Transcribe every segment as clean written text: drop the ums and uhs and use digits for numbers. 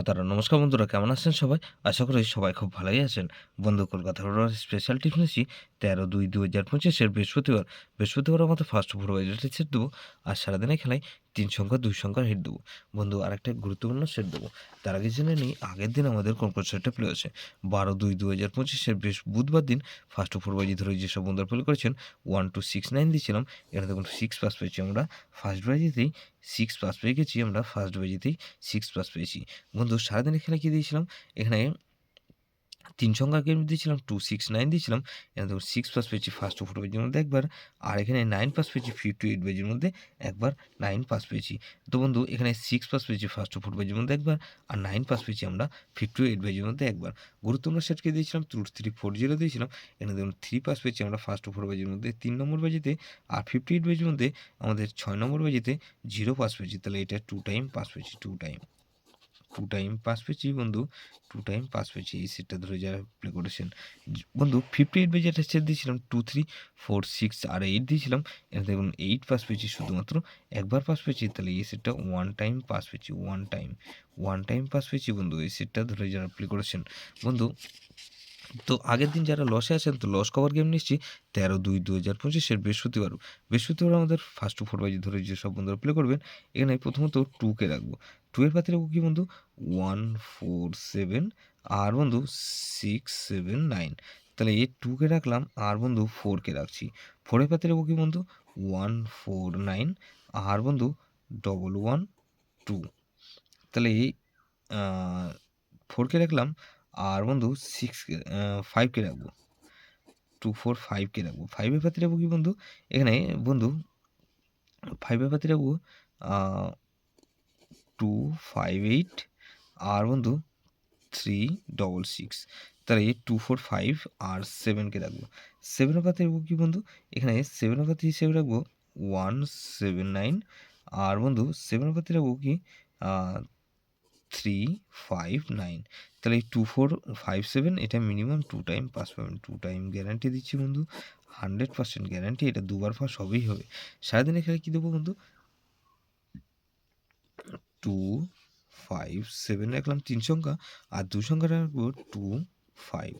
মাতারা নমস্কার বন্ধুরা, কেমন আছেন সবাই? আশা করি সবাই খুব ভালোই আছেন। বন্ধু কলকাতা হাওড়ার স্পেশাল টিপস নিচ্ছি 13/2/2025 বৃহস্পতিবার আমাদের ফার্স্ট ওভার ওয়াইড সেট দেবো। আর সারাদিনের খেলায় 3 সংখ্যা 2 সংখ্যার হেড দেবো। বন্ধু আরেকটা গুরুত্বপূর্ণ সেট দেবো। তার আগে জেনে নিই আগের দিন আমাদের কোন কোন সেটটা প্লে হয়েছে। 12/2/2025 বুধবার দিন ফার্স্ট ওভার ওয়াইজ ধরে যেসব বন্ধুরা প্লে করেছেন 1 2 6 9 দিয়েছিলাম। এখানে দেখুন 6 পাস পেয়েছি আমরা ফার্স্ট বাজিতেই। 6 পাস পেয়ে গেছি আমরা ফার্স্ট বাজিতেই 6 পাস পেয়েছি। বন্ধু সারাদিনের খেলায় কী দিয়েছিলাম, এখানে 3 সংখ্যার গেম দিয়েছিলাম 2 6 9 দিয়েছিলাম। এখানে দেখুন 6 পাস পেয়েছি ফার্স্ট ওভার ওয়াইজের মধ্যে একবার, আর এখানে 9 পাস পেয়েছি 58 ওয়াইজের মধ্যে একবার, 9 পাস পেয়েছি। তো বন্ধু এখানে 6 পাস পেয়েছি ফার্স্ট ওভার ওয়াইজের মধ্যে একবার, আর 9 পাস পেয়েছি আমরা 58 ওয়াইজের মধ্যে একবার। গুরুত্বপূর্ণ সেটকে দিয়েছিলাম 2340 দিয়েছিলাম। এখানে দেখুন 3 পাস পেয়েছি আমরা ফার্স্ট ওভার ওয়াইজের মধ্যে 3 নম্বর বাজিতে, আর 58 ওয়াইজের মধ্যে আমাদের 6 নম্বর বাজিতে 0 পাস পেয়েছি। তাহলে এটা 2 টাইম পাস পেয়েছি, 2 টাইম পাস পেয়েছি বন্ধু, 2 টাইম পাস পেয়েছি এই সেটটা ধরে যারা প্লে করেছেন। বন্ধু 58 বাই যেটা সেট দিয়েছিলাম 2 3 4 6 আর 8 দিয়েছিলাম। এখানে দেখুন 8 পাস পেয়েছি শুধুমাত্র একবার পাস পেয়েছি। তাহলে এই সেটটা 1 টাইম পাস পেয়েছি, 1 টাইম পাস পেয়েছি বন্ধু এই সেটটা ধরে যারা প্লে করেছেন। বন্ধু তো আগের দিন যারা লসে আছেন তো লস কভার গেম নিচ্ছি 13/2/2025 বৃহস্পতিবার আমাদের ফার্স্ট টু ফোর বাজি ধরে যেসব বন্ধুরা প্লে করবেন। এখানে প্রথমত 2কে রাখবো। 2 এর পাতে রাখবো কি বন্ধু 1 4 7 আর বন্ধু 6 7 9। তাহলে এই 2কে রাখলাম আর বন্ধু 4কে রাখছি। 4 এর পাতে রাখবো কি বন্ধু 1 4 9 আর বন্ধু 1 1 2। তাহলে এই 4কে রাখলাম আর বন্ধু 5কে রাখবো, 2 4 5কে রাখবো। 5 এর পাতে রাখবো কি বন্ধু এখানে বন্ধু 5 এর পাতে রাখবো 2 5 8 আর বন্ধু 3 6 6। তাহলে 2 4 5 আর 7কে রাখবো। 7 এর পাতে রাখবো কি বন্ধু এখানে 7 এর পাতে হিসেবে রাখবো 1 7 9 আর বন্ধু 7 এর পাতে রাখবো কি 3 5 9। তাহলে এই 2 4 5 7 এটা মিনিমাম 2 টাইম পাস পাবেন। 2 টাইম গ্যারান্টি দিচ্ছি বন্ধু, 100% গ্যারান্টি। এটা দুবার পাস হবেই হবে। সারাদিনে খেলে কী দেবো বন্ধু 2 5 7 রাখলাম 3 সংখ্যা, আর 2 সংখ্যা রাখবো 2 5।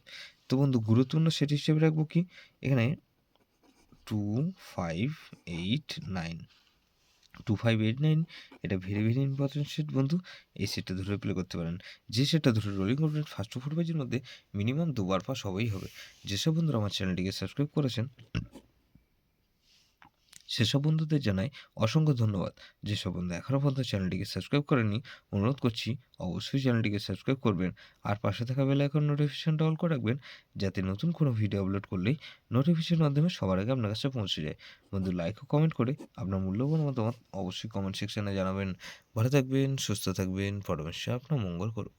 তো বন্ধু গুরুত্বপূর্ণ সেট হিসেবে রাখবো কি এখানে 2 5 8 9। 2 5 8 9 এটা ভেরি ইম্পর্টেন্ট সেট বন্ধু। এই সেটটা ধরে প্লে করতে পারেন। যে সেটটা ধরে রোলিং করবেন ফার্স্ট টু ফোর বাজির মধ্যে মিনিমাম দুবার পাস হবেই হবে। যেসব বন্ধুরা আমার চ্যানেলটিকে সাবস্ক্রাইব করেছেন সেসব বন্ধুদের জানাই অসংখ্য ধন্যবাদ। যেসব বন্ধু এখনও পর্যন্ত চ্যানেলটিকে সাবস্ক্রাইব করেননি অনুরোধ করছি অবশ্যই চ্যানেলটিকে সাবস্ক্রাইব করবেন, আর পাশে থাকা বেল আইকন নোটিফিকেশনটা অল করে রাখবেন, যাতে নতুন কোনো ভিডিও আপলোড করলেই নোটিফিকেশনের মাধ্যমে সবার আগে আপনার কাছে পৌঁছে যায়। বন্ধু লাইক ও কমেন্ট করে আপনার মূল্যবান মতামত অবশ্যই কমেন্ট সেকশনে জানাবেন। ভালো থাকবেন, সুস্থ থাকবেন, পরমেশ্বর আপনার মঙ্গল করুক।